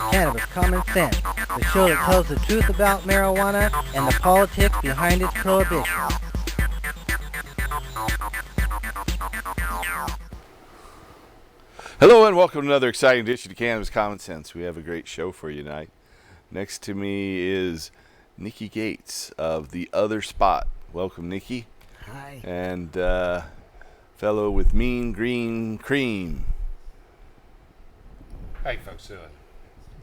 Cannabis Common Sense, the show that tells the truth about marijuana and the politics behind its prohibition. Hello and welcome to another exciting edition of Cannabis Common Sense. We have a great show for you tonight. Next to me is Nikki Gates of The Other Spot. Welcome, Nikki. Hi. And fellow with Mean Green Cream. How you folks doing?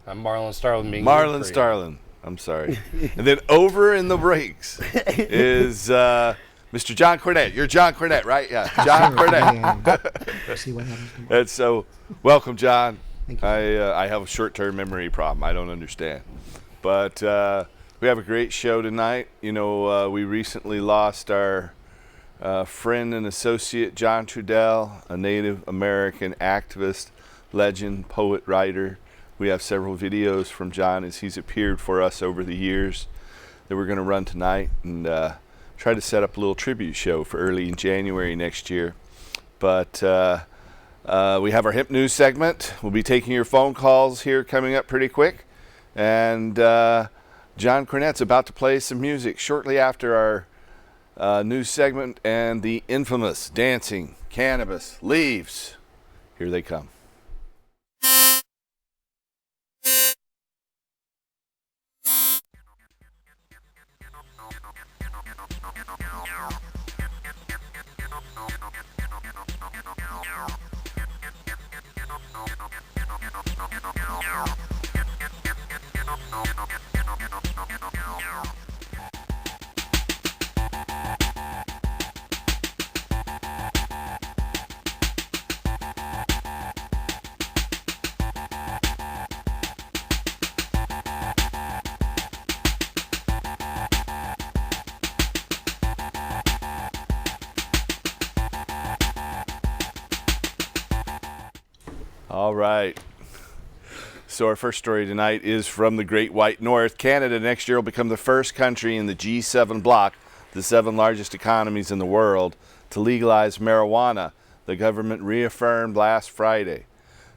I'm Marlon Starlin. Marlon Starlin. I'm sorry. And then over in the breaks is Mr. John Cornett. You're John Cornett, right? Yeah, John Cornett. See what happens. And so, welcome, John. Thank you. I have a short-term memory problem. I don't understand. But we have a great show tonight. You know, we recently lost our friend and associate, John Trudell, a Native American activist, legend, poet, writer. We have several videos from John as he's appeared for us over the years that we're going to run tonight and try to set up a little tribute show for early in January next year. But we have our Hemp News segment. We'll be taking your phone calls here coming up pretty quick. And John Cornett's about to play some music shortly after our news segment and the infamous dancing cannabis leaves. Here they come. All right. So our first story tonight is from the Great White North. Canada next year will become the first country in the G7 bloc, the 7 largest economies in the world, to legalize marijuana, the government reaffirmed last Friday.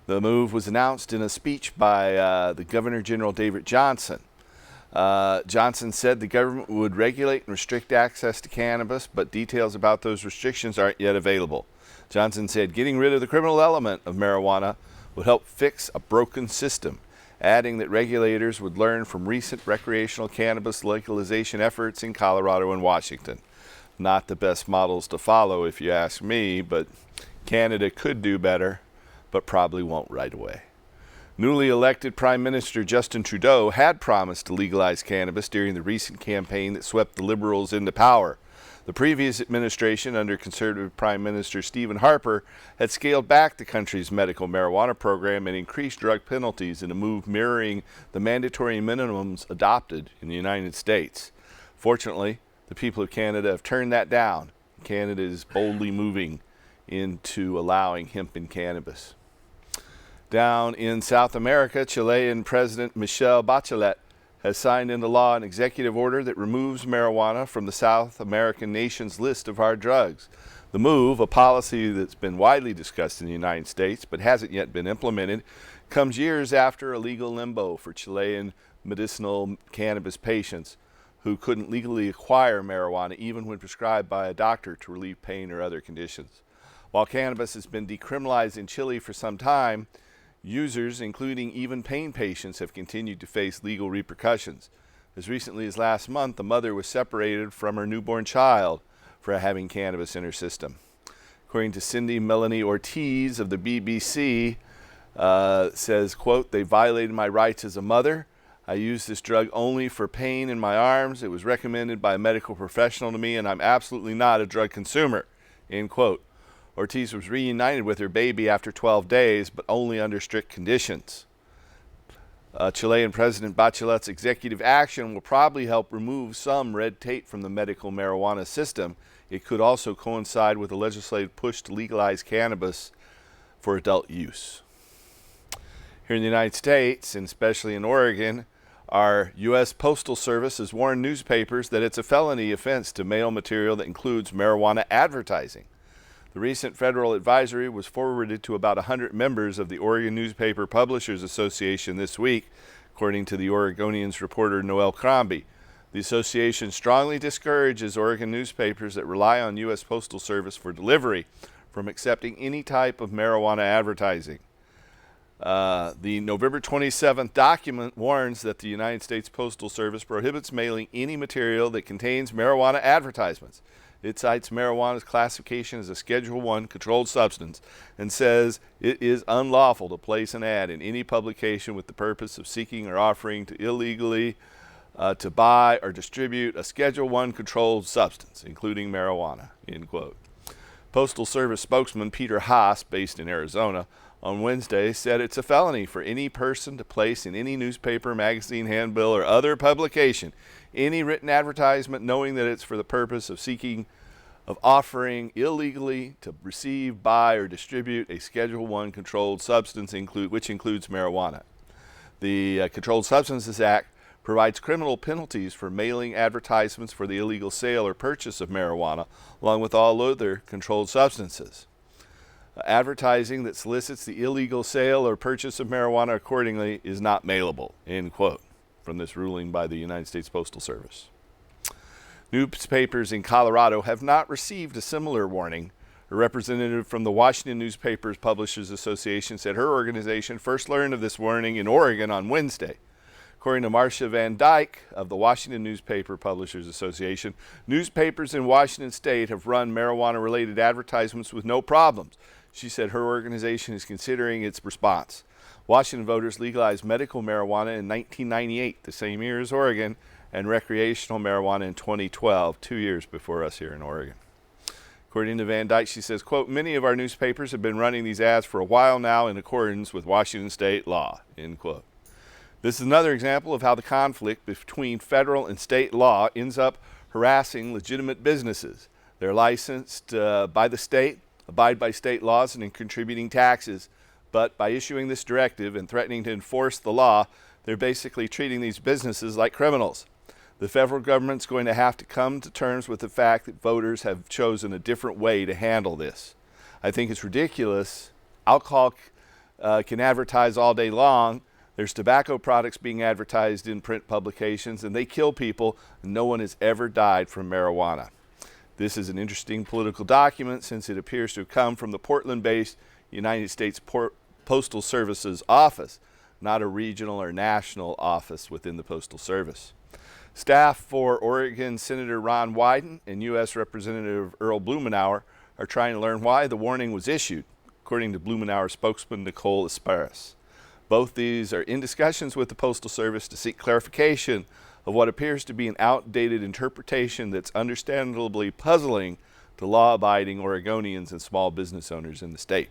The move was announced in a speech by the Governor General David Johnston. Johnson said the government would regulate and restrict access to cannabis, but details about those restrictions aren't yet available. Johnson said getting rid of the criminal element of marijuana would help fix a broken system, adding that regulators would learn from recent recreational cannabis legalization efforts in Colorado and Washington. Not the best models to follow, if you ask me, but Canada could do better, but probably won't right away. Newly elected Prime Minister Justin Trudeau had promised to legalize cannabis during the recent campaign that swept the Liberals into power. The previous administration, under Conservative Prime Minister Stephen Harper, had scaled back the country's medical marijuana program and increased drug penalties in a move mirroring the mandatory minimums adopted in the United States. Fortunately, the people of Canada have turned that down. Canada is boldly moving into allowing hemp and cannabis. Down in South America, Chilean President Michelle Bachelet has signed into law an executive order that removes marijuana from the South American nation's list of hard drugs. The move, a policy that's been widely discussed in the United States but hasn't yet been implemented, comes years after a legal limbo for Chilean medicinal cannabis patients who couldn't legally acquire marijuana even when prescribed by a doctor to relieve pain or other conditions. While cannabis has been decriminalized in Chile for some time, users, including even pain patients, have continued to face legal repercussions. As recently as last month, a mother was separated from her newborn child for having cannabis in her system. According to Cindy Melanie Ortiz of the BBC, says, quote, "They violated my rights as a mother. I use this drug only for pain in my arms. It was recommended by a medical professional to me, and I'm absolutely not a drug consumer," end quote. Ortiz was reunited with her baby after 12 days, but only under strict conditions. Chilean President Bachelet's executive action will probably help remove some red tape from the medical marijuana system. It could also coincide with a legislative push to legalize cannabis for adult use. Here in the United States, and especially in Oregon, our U.S. Postal Service has warned newspapers that it's a felony offense to mail material that includes marijuana advertising. The recent federal advisory was forwarded to about 100 members of the Oregon Newspaper Publishers Association this week, according to the Oregonian's reporter Noel Crombie. The association strongly discourages Oregon newspapers that rely on U.S. Postal Service for delivery from accepting any type of marijuana advertising. The November 27th document warns that the United States Postal Service prohibits mailing any material that contains marijuana advertisements. It cites marijuana's classification as a Schedule I controlled substance and says it is unlawful to place an ad in any publication with the purpose of seeking or offering to illegally to buy or distribute a Schedule I controlled substance, including marijuana, end quote. Postal Service spokesman Peter Haas, based in Arizona, on Wednesday said it's a felony for any person to place in any newspaper, magazine, handbill, or other publication any written advertisement knowing that it's for the purpose of seeking, of offering illegally to receive, buy, or distribute a Schedule I controlled substance, which includes marijuana. The Controlled Substances Act provides criminal penalties for mailing advertisements for the illegal sale or purchase of marijuana, along with all other controlled substances. Advertising that solicits the illegal sale or purchase of marijuana accordingly is not mailable, end quote, from this ruling by the United States Postal Service. Newspapers in Colorado have not received a similar warning. A representative from the Washington Newspapers Publishers Association said her organization first learned of this warning in Oregon on Wednesday. According to Marcia Van Dyke of the Washington Newspaper Publishers Association, newspapers in Washington state have run marijuana-related advertisements with no problems. She said her organization is considering its response. Washington voters legalized medical marijuana in 1998, the same year as Oregon, and recreational marijuana in 2012, 2 years before us here in Oregon. According to Van Dyke, she says, quote, many of our newspapers have been running these ads for a while now in accordance with Washington state law, end quote. This is another example of how the conflict between federal and state law ends up harassing legitimate businesses. They're licensed by the state, abide by state laws, and in contributing taxes. But by issuing this directive and threatening to enforce the law, they're basically treating these businesses like criminals. The federal government's going to have to come to terms with the fact that voters have chosen a different way to handle this. I think it's ridiculous. Alcohol can advertise all day long. There's tobacco products being advertised in print publications, and they kill people, and no one has ever died from marijuana. This is an interesting political document since it appears to have come from the Portland-based United States Postal Service's office, not a regional or national office within the Postal Service. Staff for Oregon Senator Ron Wyden and U.S. Representative Earl Blumenauer are trying to learn why the warning was issued, according to Blumenauer spokesman Nicole Asparas. Both these are in discussions with the Postal Service to seek clarification of what appears to be an outdated interpretation that's understandably puzzling to law-abiding Oregonians and small business owners in the state.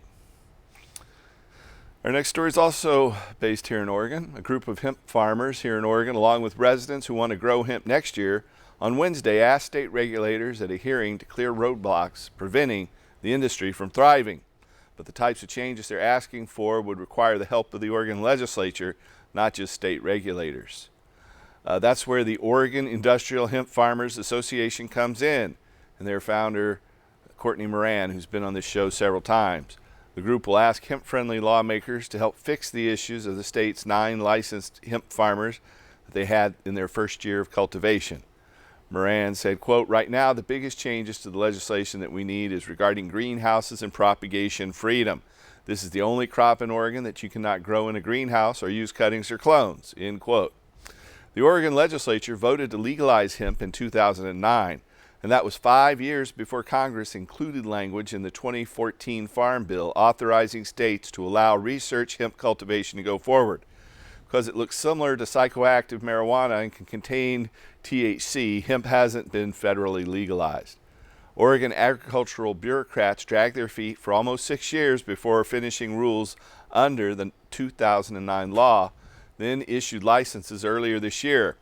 Our next story is also based here in Oregon. A group of hemp farmers here in Oregon, along with residents who want to grow hemp next year, on Wednesday asked state regulators at a hearing to clear roadblocks preventing the industry from thriving. But the types of changes they're asking for would require the help of the Oregon legislature, not just state regulators. That's where the Oregon Industrial Hemp Farmers Association comes in, and their founder, Courtney Moran, who's been on this show several times. The group will ask hemp-friendly lawmakers to help fix the issues of the state's 9 licensed hemp farmers that they had in their first year of cultivation. Moran said, quote, right now the biggest changes to the legislation that we need is regarding greenhouses and propagation freedom. This is the only crop in Oregon that you cannot grow in a greenhouse or use cuttings or clones, end quote. The Oregon legislature voted to legalize hemp in 2009, and that was 5 years before Congress included language in the 2014 Farm Bill authorizing states to allow research hemp cultivation to go forward. Because it looks similar to psychoactive marijuana and can contain THC, hemp hasn't been federally legalized. Oregon agricultural bureaucrats dragged their feet for almost 6 years before finishing rules under the 2009 law, then issued licenses earlier this year.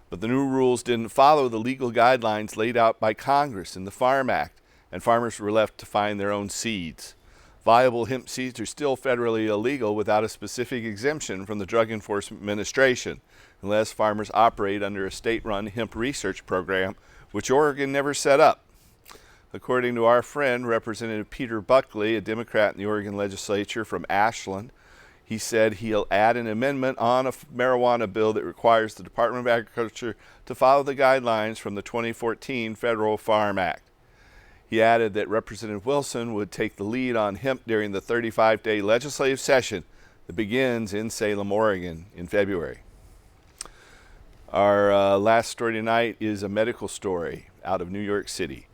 But the new rules didn't follow the legal guidelines laid out by Congress in the Farm Act, and farmers were left to find their own seeds. Viable hemp seeds are still federally illegal without a specific exemption from the Drug Enforcement Administration, unless farmers operate under a state-run hemp research program, which Oregon never set up. According to our friend, Representative Peter Buckley, a Democrat in the Oregon legislature from Ashland, he said he'll add an amendment on a marijuana bill that requires the Department of Agriculture to follow the guidelines from the 2014 Federal Farm Act. He added that Representative Wilson would take the lead on hemp during the 35-day legislative session that begins in Salem, Oregon in February. Our last story tonight is a medical story out of New York City.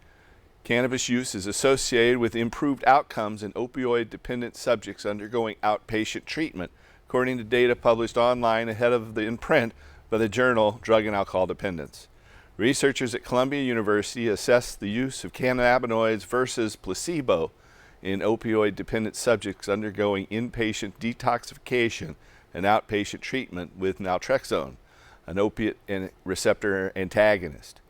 Cannabis use is associated with improved outcomes in opioid-dependent subjects undergoing outpatient treatment, according to data published online ahead of the imprint by the journal Drug and Alcohol Dependence. Researchers at Columbia University assessed the use of cannabinoids versus placebo in opioid-dependent subjects undergoing inpatient detoxification and outpatient treatment with naltrexone, an opiate receptor antagonist.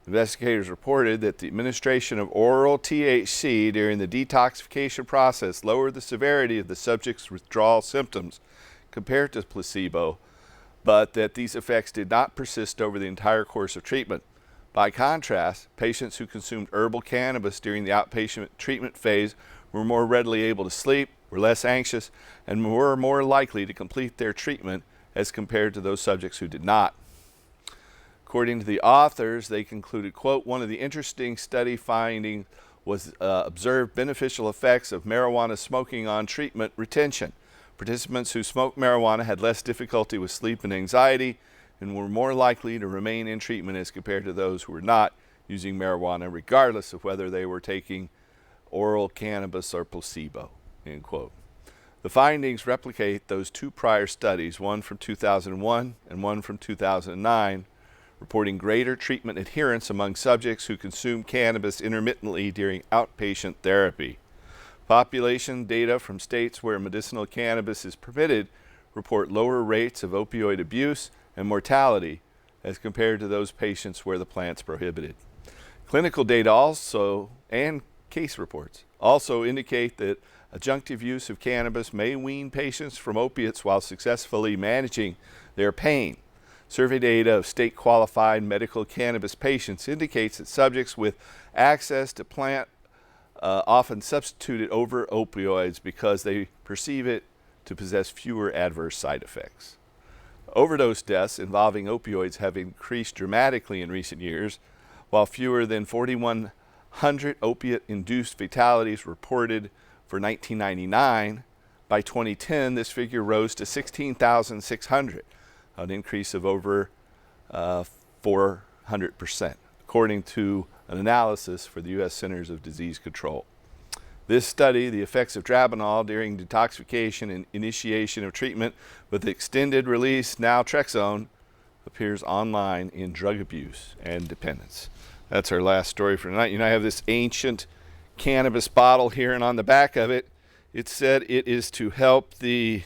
Investigators reported that the administration of oral THC during the detoxification process lowered the severity of the subject's withdrawal symptoms compared to placebo, but that these effects did not persist over the entire course of treatment. By contrast, patients who consumed herbal cannabis during the outpatient treatment phase were more readily able to sleep, were less anxious, and were more likely to complete their treatment as compared to those subjects who did not. According to the authors, they concluded, quote, one of the interesting study findings was observed beneficial effects of marijuana smoking on treatment retention. Participants who smoked marijuana had less difficulty with sleep and anxiety and were more likely to remain in treatment as compared to those who were not using marijuana, regardless of whether they were taking oral cannabis or placebo, end quote. The findings replicate those two prior studies, one from 2001 and one from 2009, reporting greater treatment adherence among subjects who consume cannabis intermittently during outpatient therapy. Population data from states where medicinal cannabis is permitted report lower rates of opioid abuse and mortality as compared to those patients where the plant's prohibited. Clinical data also, and case reports, also indicate that adjunctive use of cannabis may wean patients from opiates while successfully managing their pain. Survey data of state-qualified medical cannabis patients indicates that subjects with access to plant often substitute it over opioids because they perceive it to possess fewer adverse side effects. Overdose deaths involving opioids have increased dramatically in recent years, while fewer than 4,100 opiate-induced fatalities reported for 1999. By 2010, this figure rose to 16,600. An increase of over 400%, according to an analysis for the U.S. Centers of Disease Control. This study, the effects of Dronabinol during detoxification and initiation of treatment with extended release naltrexone, appears online in Drug Abuse and Dependence. That's our last story for tonight. You know, I have this ancient cannabis bottle here, and on the back of it, it said it is to help the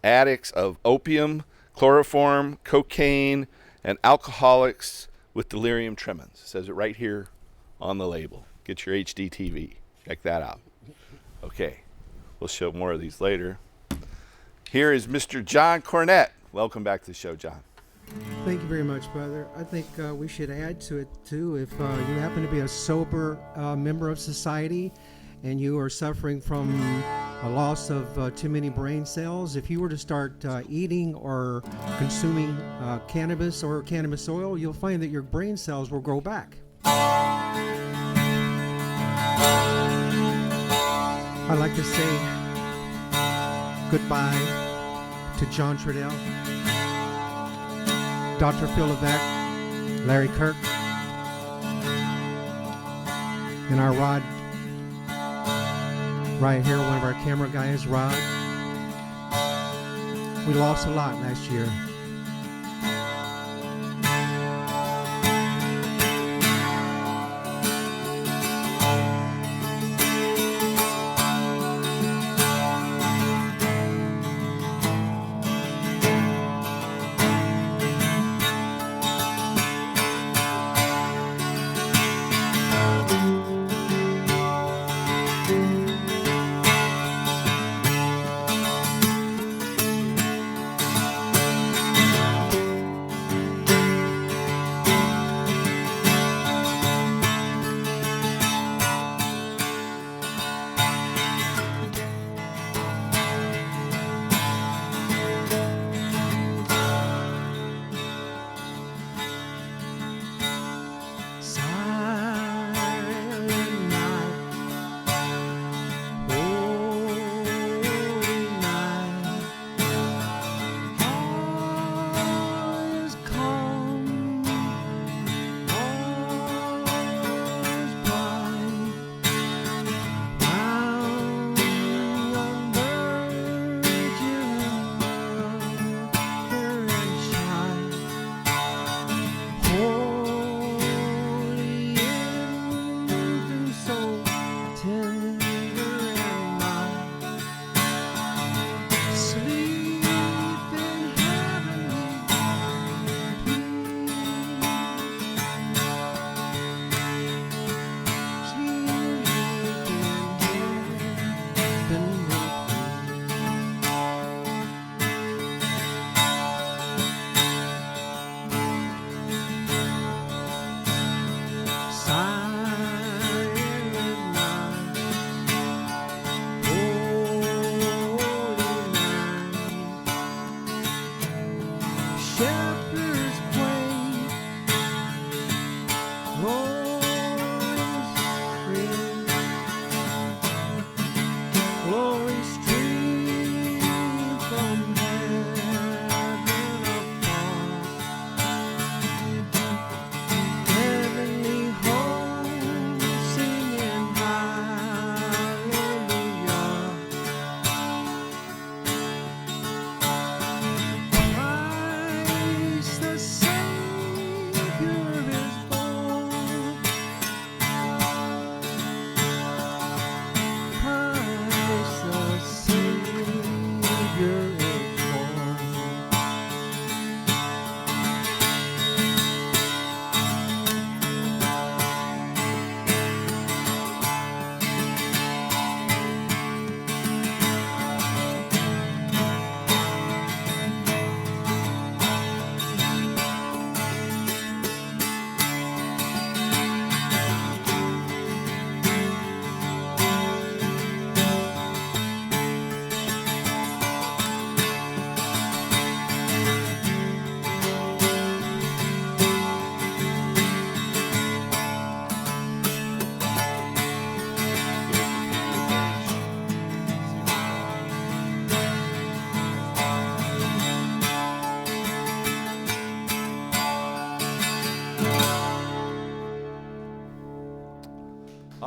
addicts of opium, chloroform, cocaine, and alcoholics with delirium tremens. It says it right here on the label. Get your HD TV. Check that out. Okay, we'll show more of these later. Here is Mr. John Cornett. Welcome back to the show, John. Thank you very much, brother. I think we should add to it, too, if you happen to be a sober member of society and you are suffering from a loss of too many brain cells, if you were to start eating or consuming cannabis or cannabis oil, you'll find that your brain cells will grow back. I'd like to say goodbye to John Trudell, Dr. Phil Levesque, Larry Kirk, and our Rod right here, one of our camera guys, Rod. We lost a lot last year.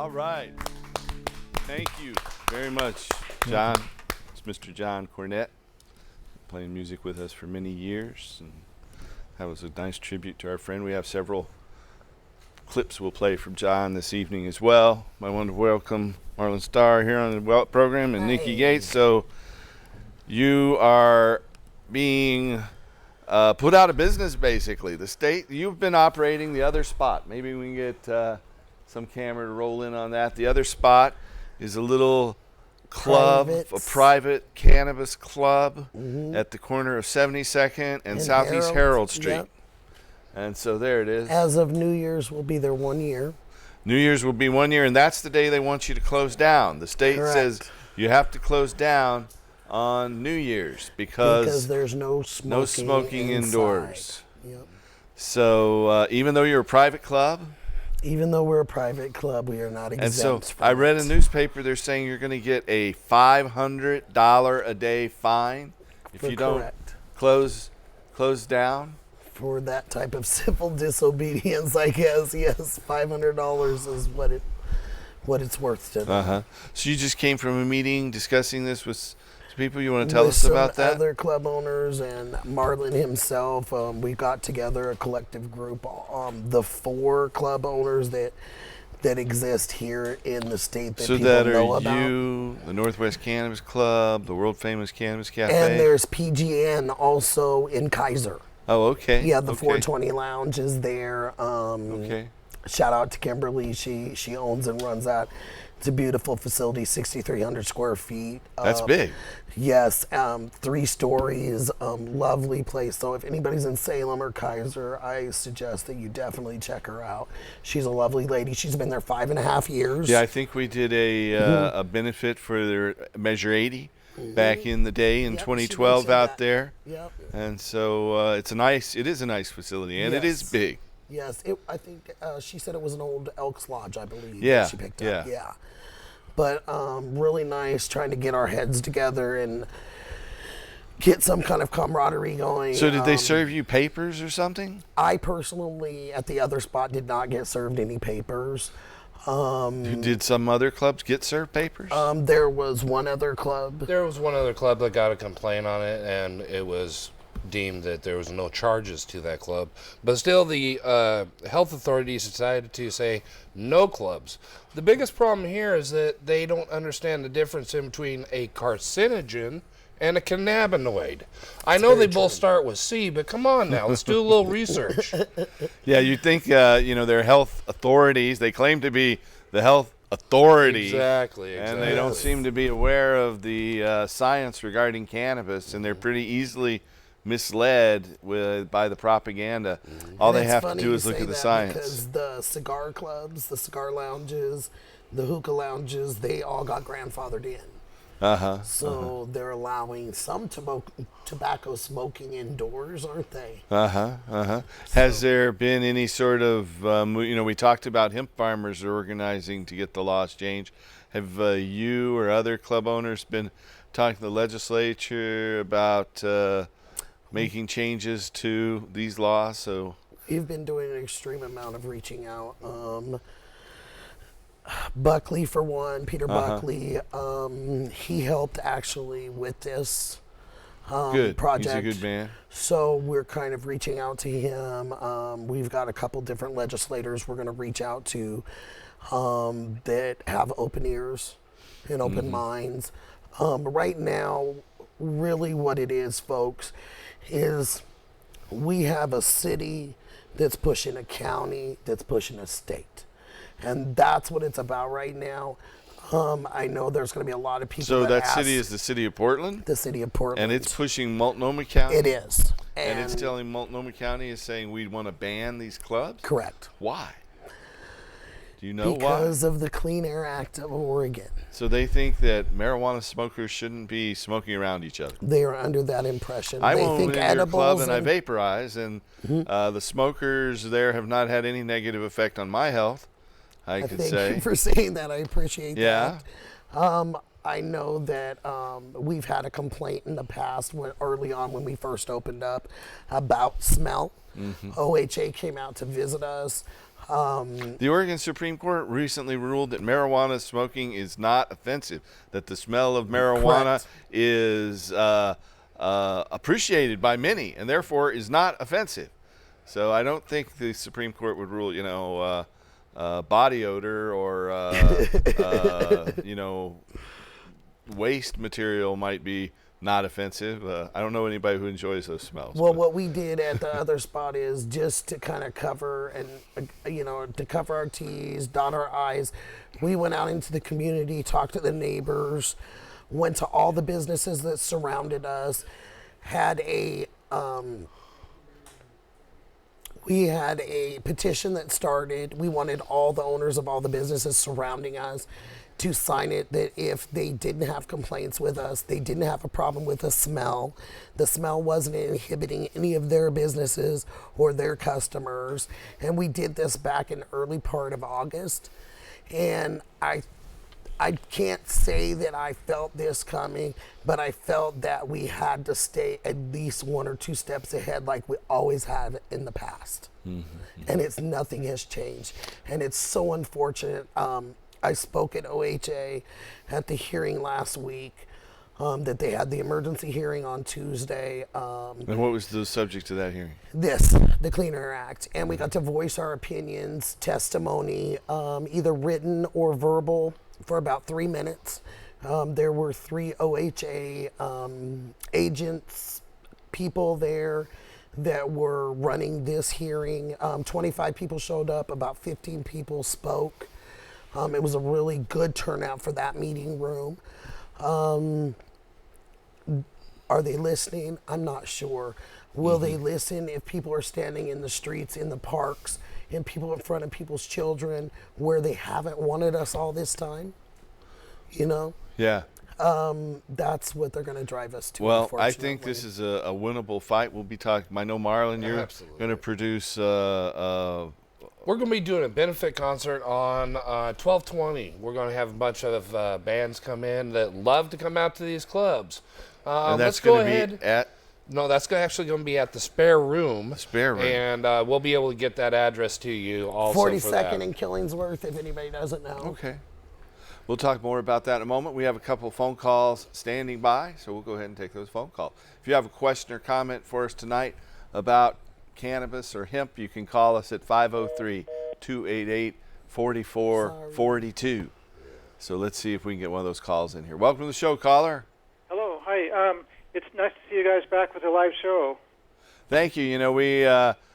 All right. Thank you very much, John. It's Mr. John Cornett, playing music with us for many years. And that was a nice tribute to our friend. We have several clips we'll play from John this evening as well. I want to welcome Marlon Starr here on the program and Nikki Gates. So you are being put out of business, basically. The state, you've been operating the other spot. Maybe we can get some camera to roll in on that. The other spot is a little club, a private cannabis club at the corner of 72nd and Southeast Herald Street. Yep. And so there it is. As of New Year's, will be there 1 year. New Year's will be 1 year, and that's the day they want you to close down. The state says you have to close down on New Year's because there's no smoking indoors. Yep. So even though you're a private club, even though we're a private club, we are not exempt. and so from I read it. in the newspaper they're saying you're going to get a $500 a day fine if you don't close down. For that type of civil disobedience, I guess, yes, $500 is what it's worth to them. So you just came from a meeting discussing this with people. You want to tell us about that? Other club owners and Marlon himself. We got together a collective group. The 4 club owners that exist here in the state that people know about. So that are you, the Northwest Cannabis Club, the world famous Cannabis Cafe, and there's PGN also in Kaiser. Oh, okay. Yeah, the 420 Lounge is there. Okay. Shout out to Kimberly. She owns and runs that. It's a beautiful facility, 6,300 square feet. That's big. Yes, 3 stories, lovely place. So if anybody's in Salem or Kaiser, I suggest that you definitely check her out. She's a lovely lady. She's been there 5.5 years. Yeah, I think we did a benefit for their Measure 80 back in the day in 2012 out there. Yep. And so it is a nice facility, and it is big. Yes, I think she said it was an old Elks Lodge, I believe. Yeah, that she picked up. Yeah. But really nice, trying to get our heads together and get some kind of camaraderie going. So did they serve you papers or something? I personally, at the other spot, did not get served any papers. Did some other clubs get served papers? There was one other club. There was one other club that got a complaint on it, and it was deemed that there was no charges to that club. But still, the health authorities decided to say no clubs. The biggest problem here is that they don't understand the difference in between a carcinogen and a cannabinoid. I know they both start with C, but come on now, let's do a little research. Yeah, you'd think, they're health authorities. They claim to be the health authority. Exactly. And they don't seem to be aware of the science regarding cannabis, and they're pretty easily misled by the propaganda. All they have to do is look at the science. Because the cigar clubs, the cigar lounges, the hookah lounges, they all got grandfathered in. So they're allowing some tobacco smoking indoors, aren't they? Has there been any sort of, we talked about hemp farmers are organizing to get the laws changed. Have you or other club owners been talking to the legislature about making changes to these laws? So we've been doing an extreme amount of reaching out. Buckley, for one, Peter Buckley, he helped actually with this project. He's a good man. So we're kind of reaching out to him. We've got a couple different legislators we're going to reach out to that have open ears and open minds. Right now, really what it is, folks, is we have a city that's pushing a county that's pushing a state. And that's what it's about right now. I know there's going to be a lot of people. So that city is the city of Portland? The city of Portland. And it's pushing Multnomah County? It is. And it's telling Multnomah County is saying we want to ban these clubs? Correct. Why? Do you know why? Because of the Clean Air Act of Oregon. So they think that marijuana smokers shouldn't be smoking around each other. They are under that impression. I they went think into your club and I and vaporize, and the smokers there have not had any negative effect on my health. I could thank say. you for saying that. I appreciate that. I know that we've had a complaint in the past early on when we first opened up about smell. OHA came out to visit us. The Oregon Supreme Court recently ruled that marijuana smoking is not offensive, that the smell of marijuana Correct. is appreciated by many and therefore is not offensive. So I don't think the Supreme Court would rule, body odor or, waste material might be not offensive. I don't know anybody who enjoys those smells. Well, but- what we did at the other spot is just to kind of cover and, to cover our T's, dot our I's. We went out into the community, talked to the neighbors, went to all the businesses that surrounded us, we had a petition that started. We wanted all the owners of all the businesses surrounding us to sign it, that if they didn't have complaints with us, they didn't have a problem with the smell wasn't inhibiting any of their businesses or their customers. And we did this back in early part of August. And I can't say that I felt this coming, but I felt that we had to stay at least 1 or 2 steps ahead like we always have in the past. And nothing has changed. And it's so unfortunate. I spoke at OHA at the hearing last week, that they had the emergency hearing on Tuesday. And what was the subject of that hearing? The Clean Air Act. And we got to voice our opinions, testimony, either written or verbal, for about 3 minutes. There were 3 OHA agents, people there that were running this hearing. 25 people showed up, about 15 people spoke. It was a really good turnout for that meeting room. Are they listening? I'm not sure. Will they listen if people are standing in the streets, in the parks, and people in front of people's children where they haven't wanted us all this time? Yeah. That's what they're going to drive us to. Well, I think this is a winnable fight. We'll be talking. I know, Marlon, you're Absolutely. going to produce We're going to be doing a benefit concert on 12/20. We're going to have a bunch of bands come in that love to come out to these clubs. and Let's that's go going to ahead. be at No, that's actually going to be at the Spare Room. Spare Room. And we'll be able to get that address to you also. 42nd in Killingsworth, if anybody doesn't know. Okay. We'll talk more about that in a moment. We have a couple of phone calls standing by, so we'll go ahead and take those phone calls. If you have a question or comment for us tonight about cannabis or hemp, you can call us at 503-288-4442. So let's see if we can get one of those calls in here. Welcome to the show, caller. Hello, hi. It's nice to see you guys back with a live show. Thank you.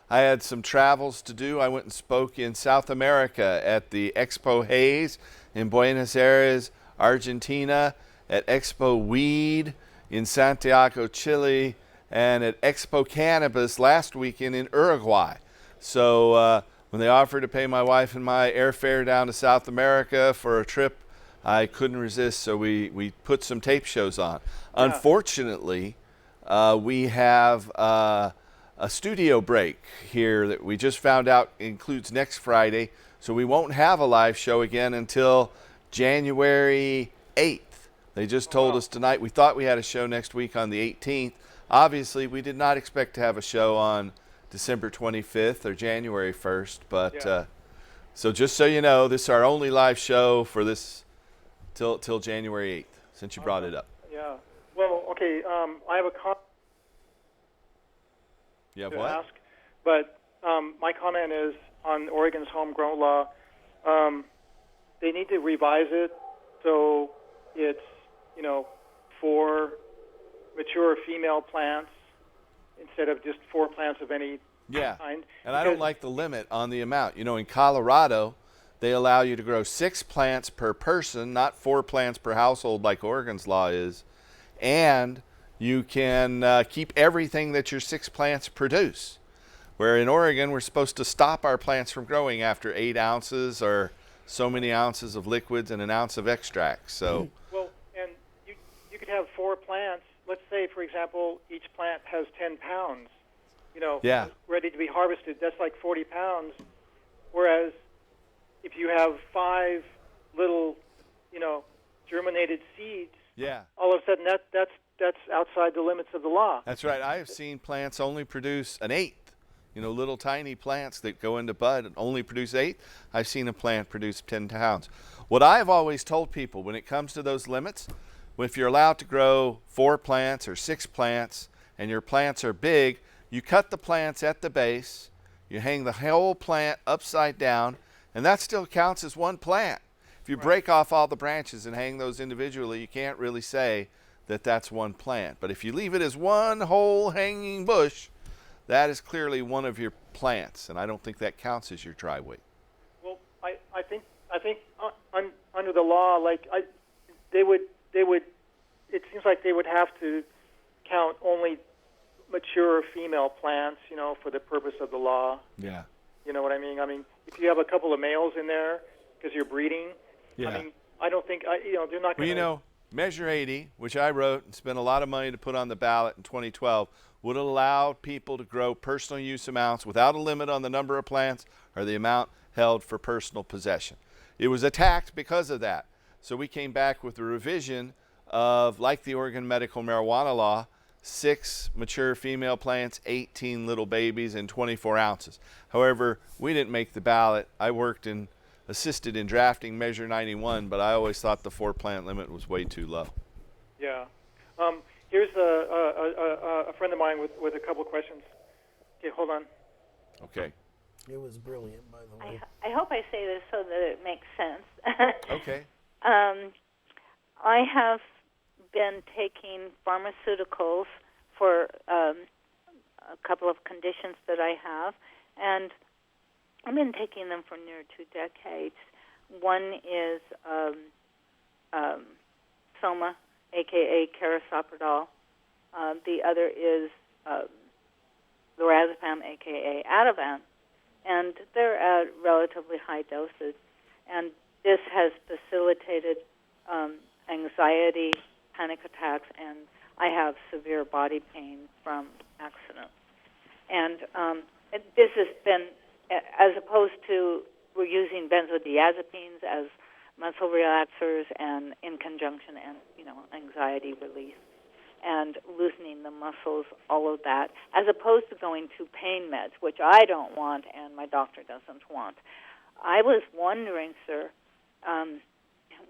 I had some travels to do. I went and spoke in South America at the Expo Haze in Buenos Aires, Argentina, at Expo Weed in Santiago, Chile, and at Expo Cannabis last weekend in Uruguay. So when they offered to pay my wife and my airfare down to South America for a trip, I couldn't resist, so we put some tape shows on. Yeah. Unfortunately, we have a studio break here that we just found out includes next Friday, so we won't have a live show again until January 8th. They just told us tonight. We thought we had a show next week on the 18th. Obviously, we did not expect to have a show on December 25th or January 1st, but Yeah. so just so you know, this is our only live show for this till January 8th, since you brought it up. Yeah. Well, okay. I have a comment You have to what? ask, but my comment is on Oregon's homegrown law. They need to revise it so it's, for mature female plants instead of just 4 plants of any Yeah, kind. and I don't Because- like the limit on the amount. In Colorado, they allow you to grow 6 plants per person, not 4 plants per household like Oregon's law is, and you can keep everything that your 6 plants produce. Where in Oregon, we're supposed to stop our plants from growing after 8 ounces or so many ounces of liquids and an ounce of extract. So, Well, and you could have 4 plants. Let's say, for example, each plant has 10 pounds, Yeah. ready to be harvested. That's like 40 pounds. Whereas if you have 5 little, germinated seeds, yeah. all of a sudden that's outside the limits of the law. That's right. I have seen plants only produce an eighth little tiny plants that go into bud and only produce 8. I've seen a plant produce 10 pounds. What I've always told people when it comes to those limits, if you're allowed to grow 4 plants or 6 plants and your plants are big, you cut the plants at the base, you hang the whole plant upside down, and that still counts as one plant. If you break off all the branches and hang those individually, you can't really say that that's one plant. But if you leave it as one whole hanging bush, that is clearly one of your plants, and I don't think that counts as your dry weight. Well, I think under the law, they would. It seems like they would have to count only mature female plants, for the purpose of the law. Yeah. You know what I mean? I mean, if you have a couple of males in there because you're breeding, Yeah. I mean, I don't think they're not going to. Well, Measure 80, which I wrote and spent a lot of money to put on the ballot in 2012, would allow people to grow personal use amounts without a limit on the number of plants or the amount held for personal possession. It was attacked because of that. So we came back with a revision of, like the Oregon medical marijuana law, 6 mature female plants, 18 little babies, and 24 ounces. However, we didn't make the ballot. I assisted in drafting Measure 91, but I always thought the 4-plant limit was way too low. Yeah. Here's a friend of mine with a couple questions. Okay, hold on. Okay. It was brilliant, by the way. I hope I say this so that it makes sense. Okay. I have been taking pharmaceuticals for a couple of conditions that I have, and I've been taking them for near 2 decades. One is Soma, a.k.a. Carisoprodol. The other is lorazepam, a.k.a. Ativan. And they're at relatively high doses. And this has facilitated anxiety, panic attacks, and I have severe body pain from accidents. And this has been, as opposed to we're using benzodiazepines as muscle relaxers and in conjunction and, anxiety relief and loosening the muscles, all of that, as opposed to going to pain meds, which I don't want and my doctor doesn't want. I was wondering, sir,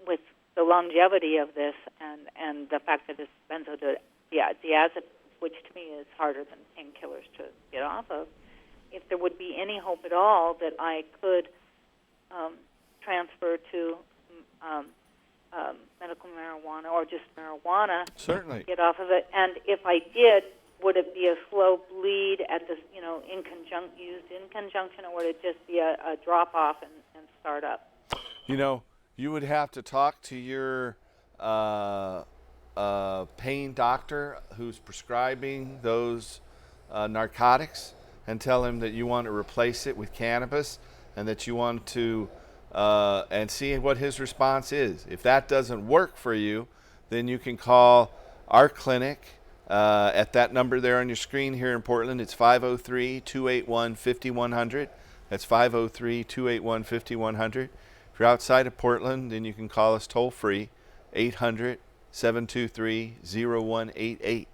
with the longevity of this and the fact that it's benzodiazepine, which to me is harder than painkillers to get off of, if there would be any hope at all that I could transfer to medical marijuana or just marijuana. Certainly. Get off of it. And if I did, would it be a slow bleed at this, used in conjunction, or would it just be a drop off and start up? You would have to talk to your pain doctor who's prescribing those narcotics and tell him that you want to replace it with cannabis and that you want to and see what his response is. If that doesn't work for you, then you can call our clinic at that number there on your screen here in Portland. It's 503-281-5100. That's 503-281-5100. If you're outside of Portland, then you can call us toll free, 800-723-0188.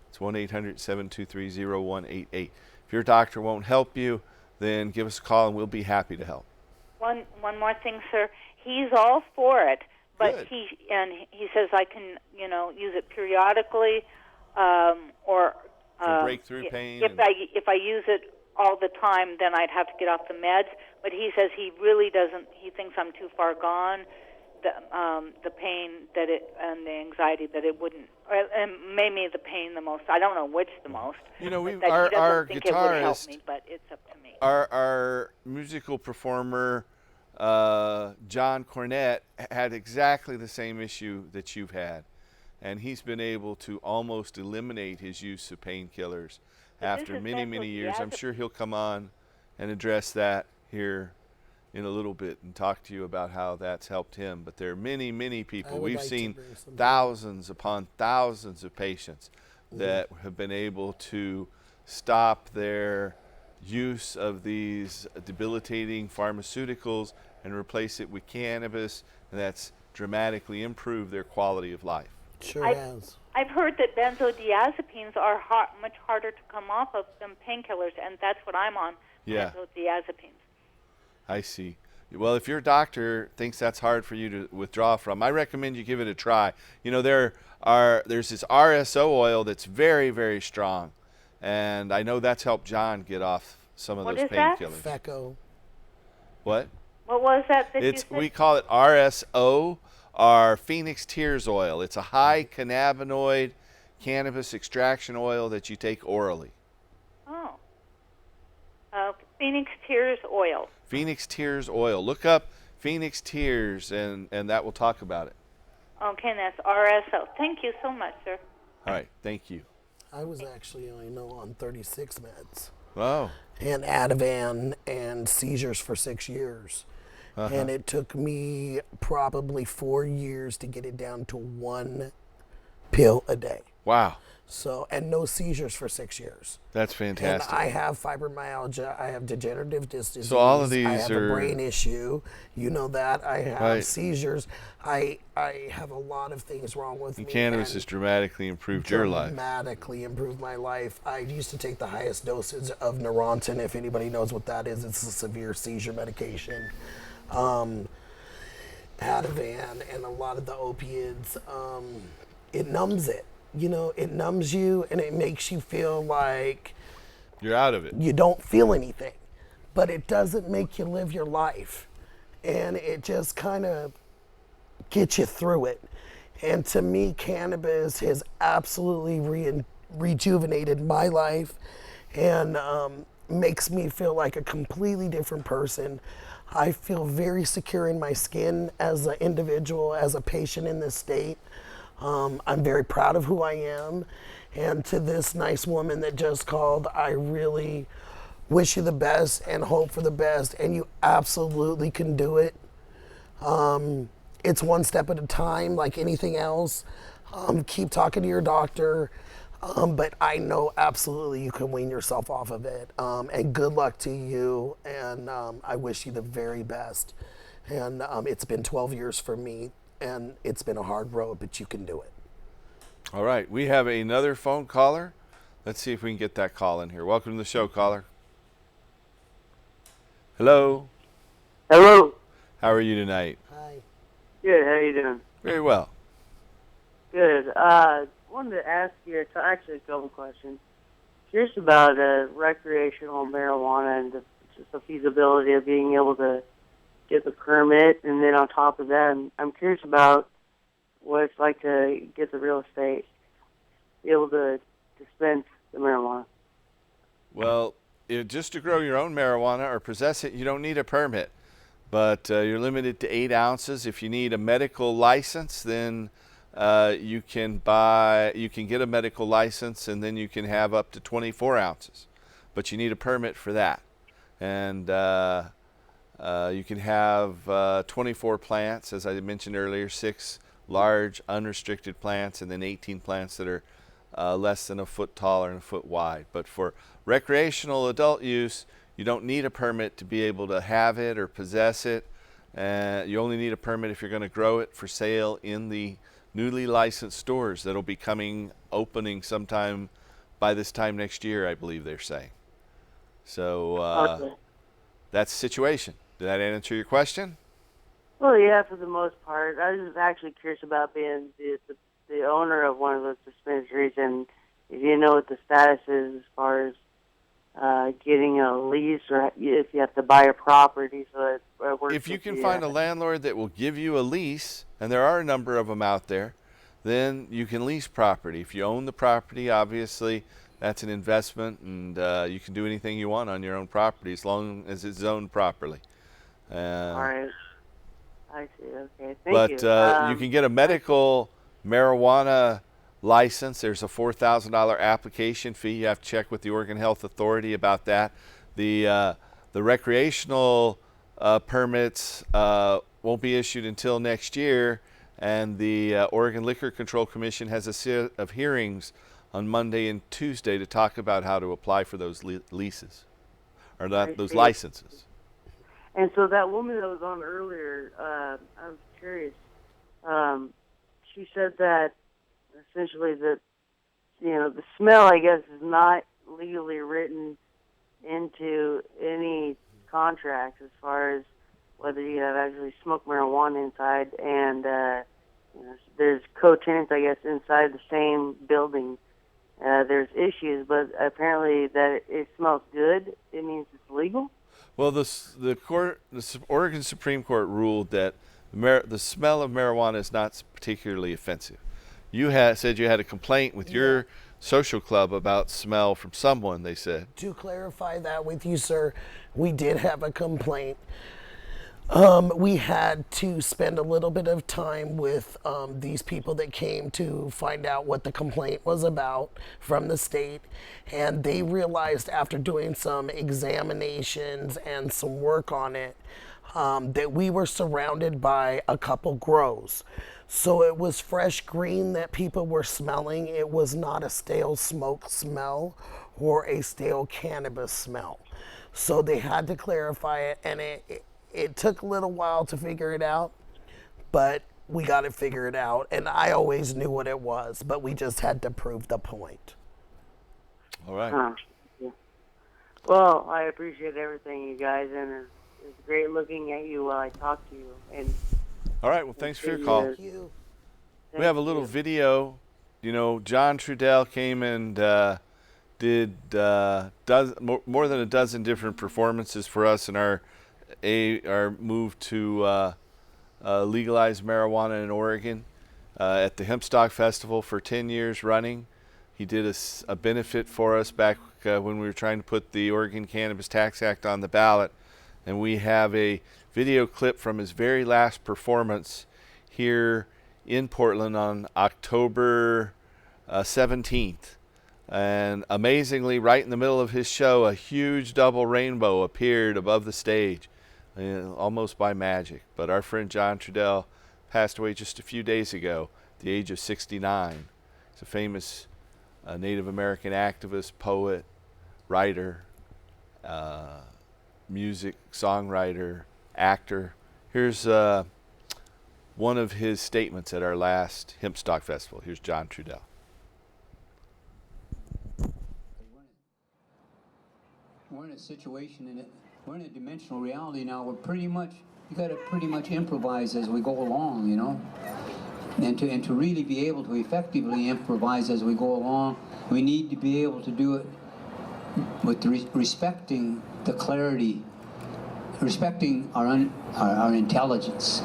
It's 1-800-723-0188. If your doctor won't help you, then give us a call and we'll be happy to help. One more thing, sir. He's all for it, but Good. he says I can use it periodically or For breakthrough pain. if I use it all the time, then I'd have to get off the meds. But he says he really doesn't. He thinks I'm too far gone. The pain and the anxiety that it wouldn't, and maybe the pain the most. I don't know which the most. Our think it would help guitarist, me, but it's up to me. our musical performer, John Cornett, had exactly the same issue that you've had, and he's been able to almost eliminate his use of painkillers after many years. I'm sure he'll come on and address that here in a little bit and talk to you about how that's helped him. But there are many people. We've seen thousands upon thousands of patients that have been able to stop their use of these debilitating pharmaceuticals and replace it with cannabis, and that's dramatically improved their quality of life. Sure has. I've heard that benzodiazepines are much harder to come off of than painkillers, and that's what I'm on, Yeah. benzodiazepines. I see. Well, if your doctor thinks that's hard for you to withdraw from, I recommend you give it a try. You know, there's this RSO oil that's very, very strong, and I know that's helped John get off some of What those is that? painkillers. Feco. What? What was that you said? We call it RSO, or Phoenix Tears oil. It's a high cannabinoid cannabis extraction oil that you take orally. Oh. Phoenix Tears oil. Phoenix Tears oil. Look up Phoenix Tears, and that will talk about it. Okay, and that's RSO. Thank you so much, sir. All right, thank you. I was actually on 36 meds. Wow. And Ativan and seizures for 6 years. And it took me probably 4 years to get it down to 1 pill a day. Wow. So, and no seizures for 6 years. That's fantastic. And I have fibromyalgia, I have degenerative disc disease, So all of these I have are a brain issue, you know that, I have Right. seizures, I have a lot of things wrong with me. Cannabis and has dramatically improved your life. dramatically improved my life. I used to take the highest dosage of Neurontin, if anybody knows what that is. It's a severe seizure medication. Ativan and a lot of the opiates, it numbs it. It numbs you and it makes you feel like You're out of it. you don't feel anything, but it doesn't make you live your life. And it just kind of gets you through it. And to me, cannabis has absolutely rejuvenated my life and makes me feel like a completely different person. I feel very secure in my skin as an individual, as a patient in this state. I'm very proud of who I am. And to this nice woman that just called, I really wish you the best and hope for the best. And you absolutely can do it. It's one step at a time, like anything else. Keep talking to your doctor. But I know absolutely you can wean yourself off of it. And good luck to you. And I wish you the very best. And it's been 12 years for me. And it's been a hard road, but you can do it. All right, we have another phone caller. Let's see if we can get that call in here. Welcome to the show, caller. Hello. Hello. How are you tonight? Hi. Good. How you doing? Very well. Good. Wanted to ask you actually a couple questions. Curious about recreational marijuana and just the feasibility of being able to get the permit, and then on top of that, I'm curious about what it's like to get the real estate, be able to dispense the marijuana. Well, just to grow your own marijuana or possess it, you don't need a permit, but you're limited to 8 ounces. If you need a medical license, then you can get a medical license, and then you can have up to 24 ounces, but you need a permit for that. And you can have 24 plants, as I mentioned earlier, 6 large unrestricted plants, and then 18 plants that are less than a foot tall and a foot wide. But for recreational adult use, you don't need a permit to be able to have it or possess it. You only need a permit if you're going to grow it for sale in the newly licensed stores that'll be opening sometime by this time next year, I believe they're saying. So Okay. that's the situation. Did that answer your question? Well, yeah, for the most part. I was just actually curious about being the owner of one of those dispensaries, and if you know what the status is as far as getting a lease, or if you have to buy a property so it works. If you can find a landlord that will give you a lease, and there are a number of them out there, then you can lease property. If you own the property, obviously that's an investment, and you can do anything you want on your own property as long as it's zoned properly. All right. I see. Okay. Thank you. But you can get a medical marijuana license. There's a $4,000 application fee. You have to check with the Oregon Health Authority about that. The recreational permits won't be issued until next year, and the Oregon Liquor Control Commission has a set of hearings on Monday and Tuesday to talk about how to apply for those leases, or those licenses. And so that woman that was on earlier, I was curious. She said that essentially the smell, I guess, is not legally written into any contracts as far as whether you have actually smoked marijuana inside, and there's co-tenants, I guess, inside the same building. There's issues, but apparently that it smells good, it means it's legal. Well, the Oregon Supreme Court ruled that the smell of marijuana is not particularly offensive. You said you had a complaint with your social club about smell from someone, they said. To clarify that with you, sir, we did have a complaint. We had to spend a little bit of time with these people that came to find out what the complaint was about from the state, and they realized after doing some examinations and some work on it that we were surrounded by a couple grows. So it was fresh green that people were smelling. It was not a stale smoke smell or a stale cannabis smell. So they had to clarify it, and it took a little while to figure it out, but we got it figured out, and I always knew what it was, but we just had to prove the point. All right. Yeah. Well, I appreciate everything, you guys, and it's great looking at you while I talk to you. And all right, well, thanks for your call. Thank you. We have a little video. John Trudell came and did more than a dozen different performances for us in our move to legalize marijuana in Oregon at the Hempstock Festival for 10 years running. He did a benefit for us back when we were trying to put the Oregon Cannabis Tax Act on the ballot. And we have a video clip from his very last performance here in Portland on October 17th. And amazingly, right in the middle of his show, a huge double rainbow appeared above the stage, almost by magic. But our friend John Trudell passed away just a few days ago at the age of 69. He's a famous Native American activist, poet, writer, music, songwriter, actor. Here's one of his statements at our last Hempstock Festival. Here's John Trudell. We're in a situation, we're in a dimensional reality now where you got to pretty much improvise as we go along, And to really be able to effectively improvise as we go along, we need to be able to do it with respecting the clarity, respecting our intelligence,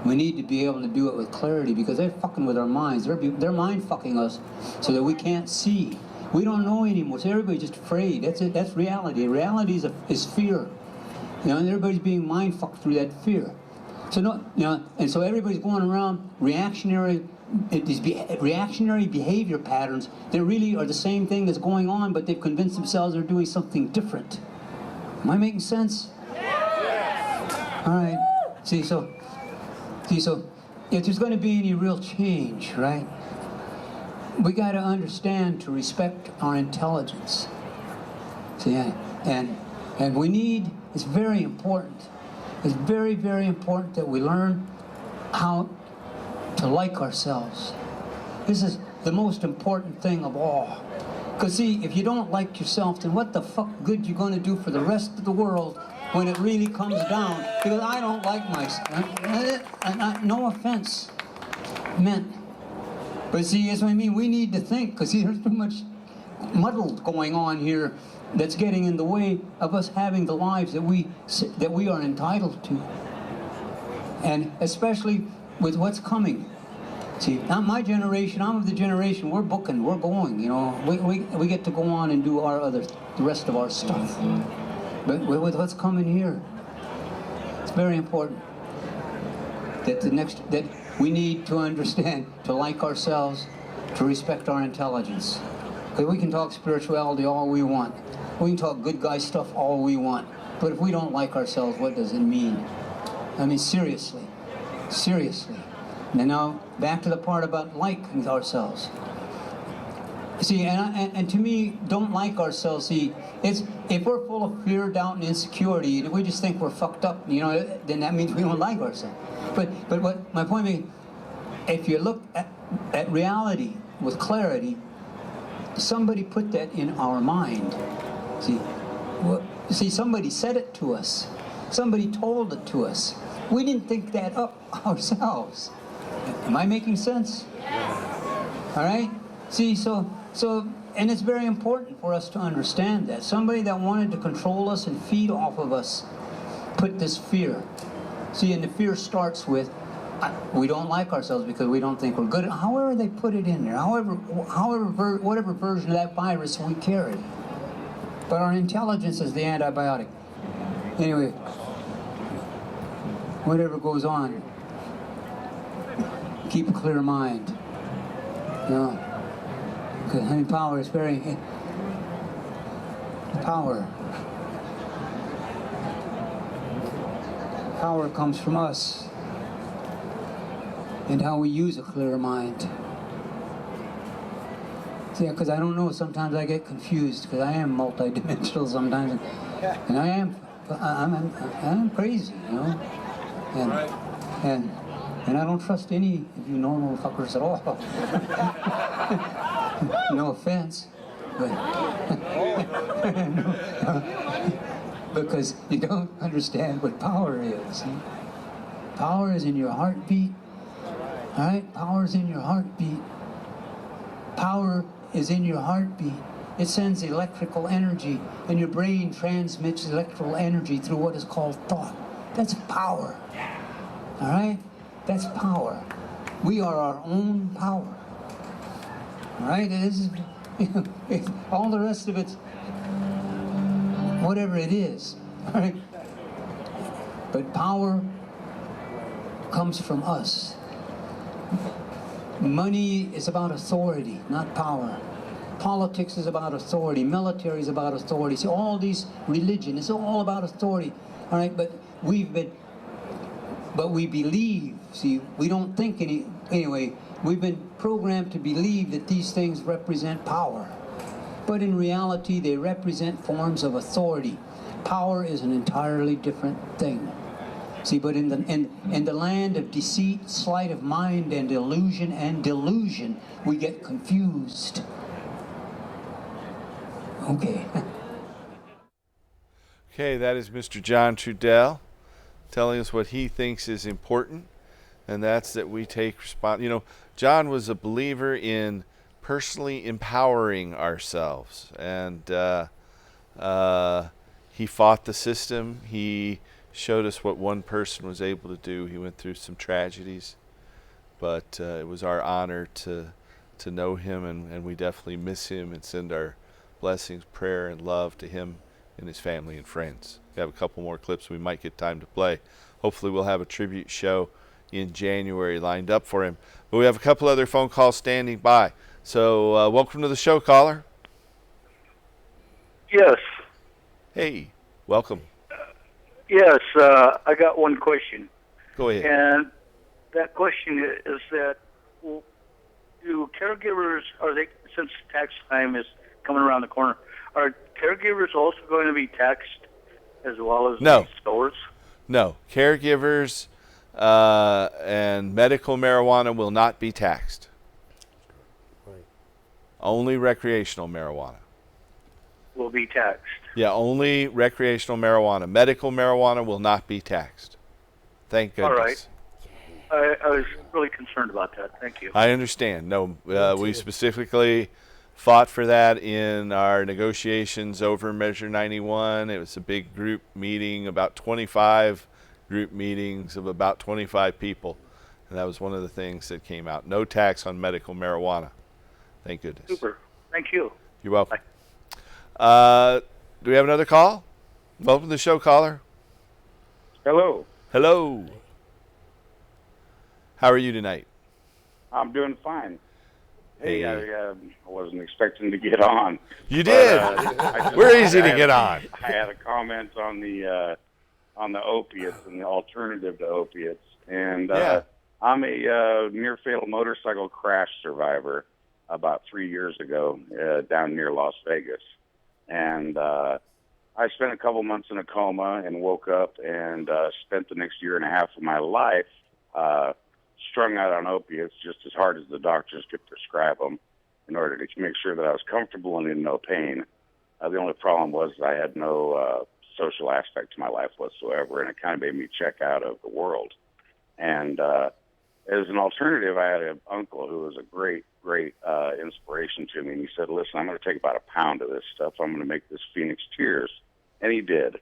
We need to be able to do it with clarity because they're fucking with our minds. They're mind fucking us so that we can't see. We don't know anymore, so everybody's just afraid. That's it. That's reality. Reality is fear, and everybody's being mind fucked through that fear. So and so everybody's going around reactionary behavior patterns that really are the same thing that's going on, but they've convinced themselves they're doing something different. Am I making sense? All right. See, so if there's going to be any real change, right? We got to understand to respect our intelligence. See, and we need, it's very important. It's very, very important that we learn how to like ourselves. This is the most important thing of all. Because see, if you don't like yourself, then what the fuck good you going to do for the rest of the world when it really comes down? Because I don't like myself. No offense meant. But see, that's what I mean. We need to think, because there's too much muddled going on here that's getting in the way of us having the lives that we are entitled to. And especially with what's coming. See, not my generation, I'm of the generation, we're booking, we're going, We get to go on and do the rest of our stuff. But with what's coming here, it's very important that we need to understand, to like ourselves, to respect our intelligence. Because we can talk spirituality all we want. We can talk good guy stuff all we want. But if we don't like ourselves, what does it mean? I mean, seriously. And now, back to the part about liking ourselves. See, and to me, don't like ourselves. See, if we're full of fear, doubt, and insecurity, we just think we're fucked up, then that means we don't like ourselves. But what my point being, if you look at at reality with clarity, somebody put that in our mind. See, somebody said it to us. Somebody told it to us. We didn't think that up ourselves. Am I making sense? All right? See, so, and it's very important for us to understand that. Somebody that wanted to control us and feed off of us put this fear. See, and the fear starts with, we don't like ourselves because we don't think we're good. However they put it in there, whatever version of that virus we carry. But our intelligence is the antibiotic. Anyway, whatever goes on, keep a clear mind. You know, because power is very power. Power comes from us and how we use a clear mind. Yeah, because I don't know. Sometimes I get confused because I am multidimensional sometimes, and I'm crazy, you know, and I don't trust any of you normal fuckers at all. No offense, but because you don't understand what power is. See? Power is in your heartbeat. All right, power is in your heartbeat. Power is in your heartbeat. It sends electrical energy, and your brain transmits electrical energy through what is called thought. That's power. All right? That's power. We are our own power. All right? This is, all the rest of it's whatever it is. All right? But power comes from us. Money is about authority, not power. Politics is about authority. Military is about authority. See, all these religion is all about authority. All right, but we believe. See, we don't think anyway. We've been programmed to believe that these things represent power, but in reality, they represent forms of authority. Power is an entirely different thing. See, but in the land of deceit, sleight of mind, and delusion, we get confused. Okay. Okay, that is Mr. John Trudell telling us what he thinks is important, and that's that we take response. You know, John was a believer in personally empowering ourselves, and he fought the system. He showed us what one person was able to do. He went through some tragedies, but it was our honor to know him, and we definitely miss him and send our blessings, prayer, and love to him and his family and friends. We have a couple more clips we might get time to play. Hopefully we'll have a tribute show in January lined up for him. But we have a couple other phone calls standing by. So welcome to the show, caller. Yes. Hey, welcome. Yes, I got one question. Go ahead. And that question is that, do caregivers, since tax time is coming around the corner, are caregivers also going to be taxed as well as the stores? No. Caregivers and medical marijuana will not be taxed. Right. Only recreational marijuana will be taxed. Yeah, only recreational marijuana. Medical marijuana will not be taxed. Thank goodness. All right. I was really concerned about that. Thank you. I understand. No, we specifically fought for that in our negotiations over Measure 91. It was a big group meeting, about 25 group meetings of about 25 people. And that was one of the things that came out. No tax on medical marijuana. Thank goodness. Super. Thank you. You're welcome. Do we have another call? Welcome to the show, caller. Hello. Hello. How are you tonight? I'm doing fine. Hey, I wasn't expecting to get on. You did. We're easy to get on. I had a comment on the opiates and the alternative to opiates, and I'm a near fatal motorcycle crash survivor about 3 years ago down near Las Vegas, and I spent a couple months in a coma and woke up and spent the next year and a half of my life strung out on opiates just as hard as the doctors could prescribe them in order to make sure that I was comfortable and in no pain. The only problem was I had no social aspect to my life whatsoever, and it kind of made me check out of the world. And as an alternative, I had an uncle who was a great inspiration to me. And he said, listen, I'm going to take about a pound of this stuff. I'm going to make this Phoenix Tears. And he did.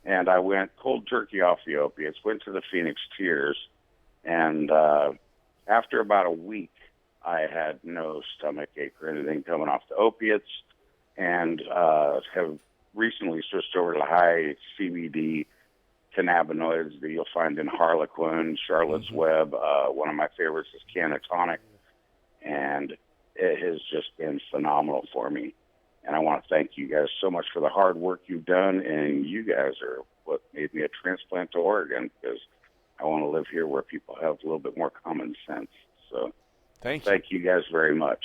And I went cold turkey off the opiates, went to the Phoenix Tears, and after about a week, I had no stomach ache or anything coming off the opiates, and have recently switched over to high CBD cannabinoids that you'll find in Harlequin, Charlotte's Web. One of my favorites is Cannatonic, and it has just been phenomenal for me. And I want to thank you guys so much for the hard work you've done, and you guys are what made me a transplant to Oregon, because I want to live here where people have a little bit more common sense. So thank you guys very much.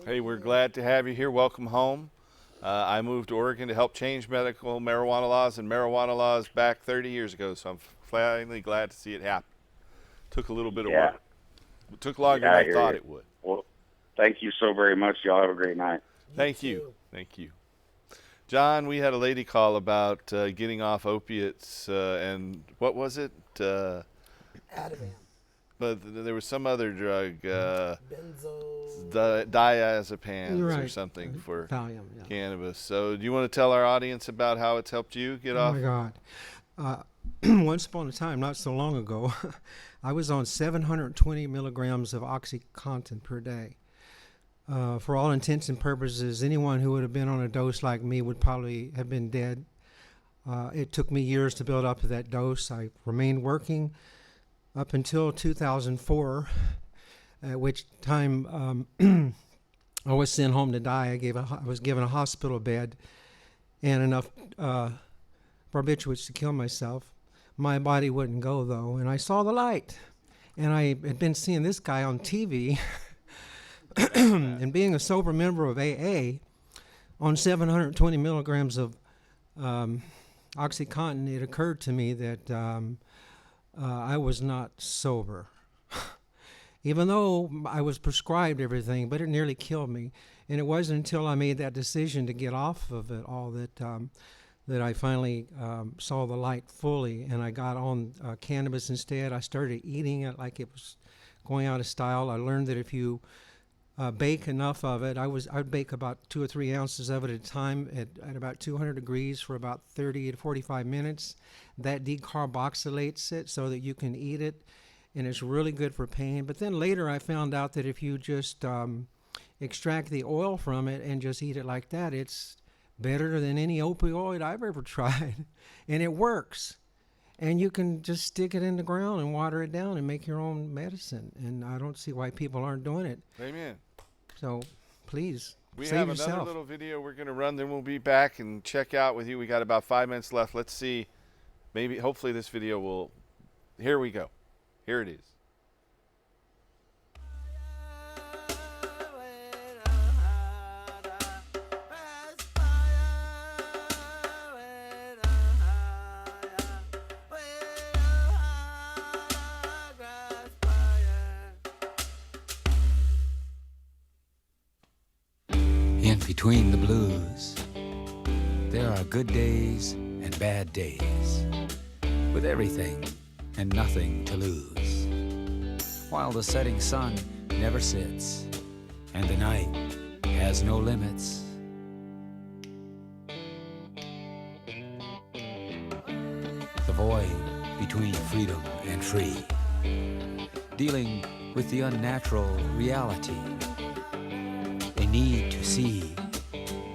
Hey, we're glad to have you here. Welcome home. I moved to Oregon to help change medical marijuana laws and marijuana laws back 30 years ago, so I'm finally glad to see it happen. Took a little bit of work. It took longer than I thought it would. Well, thank you so very much. Y'all have a great night. Thank you. Thank you. John, we had a lady call about getting off opiates, and what was it? Ativan. But there was some other drug, Benzo. diazepams or something for Valium, cannabis. So do you want to tell our audience about how it's helped you get off? Oh, my God. Once upon a time, not so long ago, I was on 720 milligrams of OxyContin per day. For all intents and purposes, anyone who would have been on a dose like me would probably have been dead. It took me years to build up to that dose. I remained working up until 2004, at which time I was sent home to die. I was given a hospital bed and enough barbiturates to kill myself. My body wouldn't go, though, and I saw the light. And I had been seeing this guy on TV. And being a sober member of AA, on 720 milligrams of OxyContin, it occurred to me that I was not sober. Even though I was prescribed everything, but it nearly killed me. And it wasn't until I made that decision to get off of it all that I finally saw the light fully, and I got on cannabis instead. I started eating it like it was going out of style. I learned that if you bake enough of it, I'd bake about 2 or 3 ounces of it at a time at about 200 degrees for about 30 to 45 minutes. That decarboxylates it so that you can eat it, and it's really good for pain. But then later I found out that if you just extract the oil from it and just eat it like that, it's better than any opioid I've ever tried, and it works. And you can just stick it in the ground and water it down and make your own medicine. And I don't see why people aren't doing it. Amen. So please, we save have yourself. another little video we're going to run, then we'll be back and check out with you. We got about 5 minutes left. Let's see. Hopefully this video will. Here we go. Here it is. In between the blues, there are good days and bad days, with everything and nothing to lose. While the setting sun never sits, and the night has no limits. The void between freedom and free, dealing with the unnatural reality. A need to see,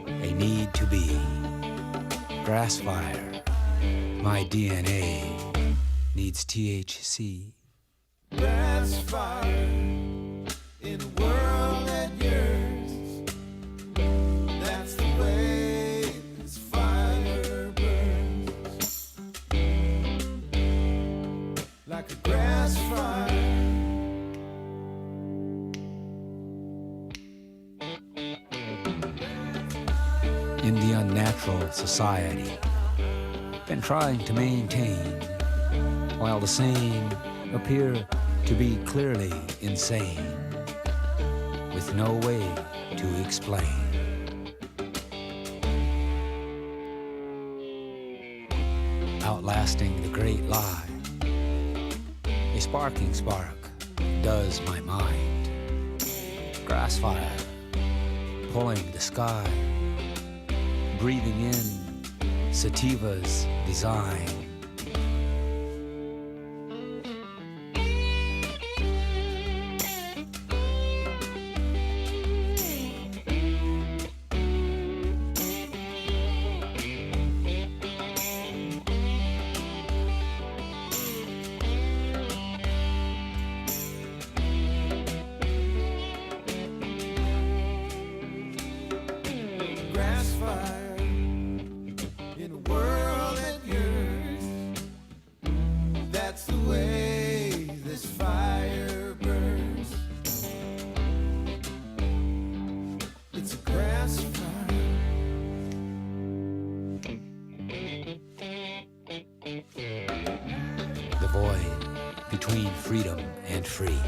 a need to be. Grass fire, my DNA needs THC. Grass fire in a world that yearns. That's the way this fire burns. Like a grass fire. In the unnatural society, been trying to maintain, while the sane appear to be clearly insane, with no way to explain. Outlasting the great lie, a sparking spark does my mind. Grass fire, pulling the sky, breathing in sativa's design. Grass fire in a world that yearns. That's the way this fire burns. It's a grass fire. The void between freedom and free,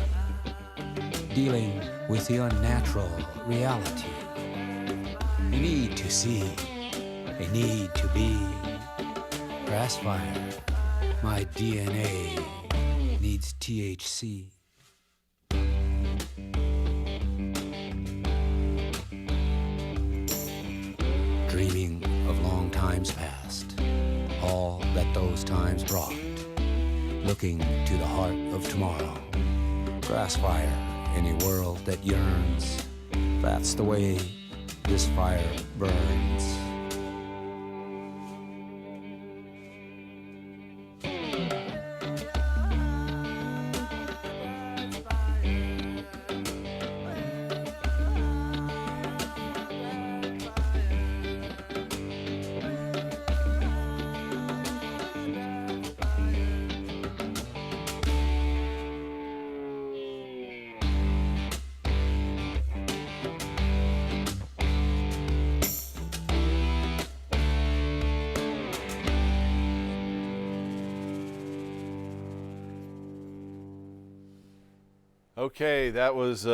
dealing with the unnatural reality. A need to see, a need to be. Grass fire, my DNA needs THC. Dreaming of long times past, all that those times brought. Looking to the heart of tomorrow. Grass fire in a world that yearns. That's the way this fire burns. Okay, that was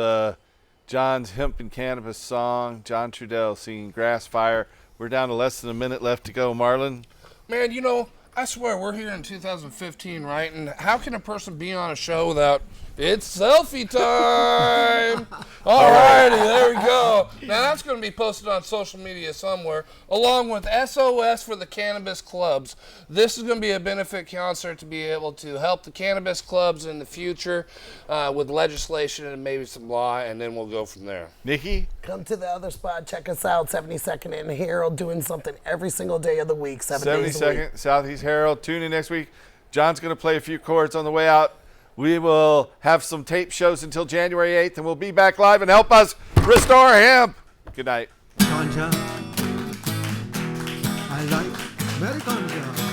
John's Hemp and Cannabis song. John Trudell singing Grass Fire. We're down to less than a minute left to go, Marlon. Man, you know, I swear we're here in 2015, right? And how can a person be on a show without it's selfie time? Alrighty, there we go. Now that's going to be posted on social media somewhere, along with SOS for the Cannabis Clubs. This is going to be a benefit concert to be able to help the cannabis clubs in the future with legislation and maybe some law, and then we'll go from there. Nikki? Come to the other spot. Check us out, 72nd and Herald, doing something every single day of the week, 7 days a week. 72nd, Southeast Herald. Tune in next week. John's going to play a few chords on the way out. We will have some tape shows until January 8th, and we'll be back live and help us restore hemp. Good night. Ganja. I like very ganja.